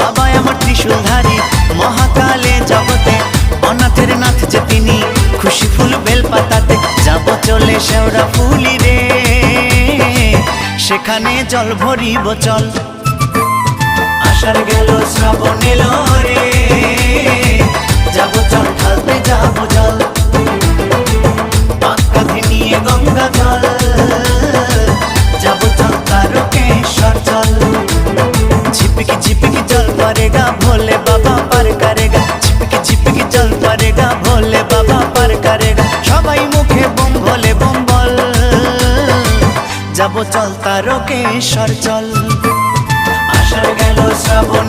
বাবা আমার ত্রিশূলধারী মহাকালে জগতে অনাথের নাথ যে তিনি খুশি ফুল বেল পাতাতে যাব চলে শেওড়া ফুলি রে সেখানে জল ভরিব চল আষাঢ় গেল শ্রাবণ এলো রে যাব চল ঢালতে যাব জল পাক্কাধি নিয়ে গঙ্গা জল যাব চল तारकेश्वर चल झिपकी झिपकी जल पड़ेगा भोले बाबा पार करेगा झिपकी झिपकी जल पड़ेगा भोले बाबा पार करेगा सबाई मुखे बम भोले बम बल যাব চল तारकेश्वर चल आषाढ़ गेलो श्रावण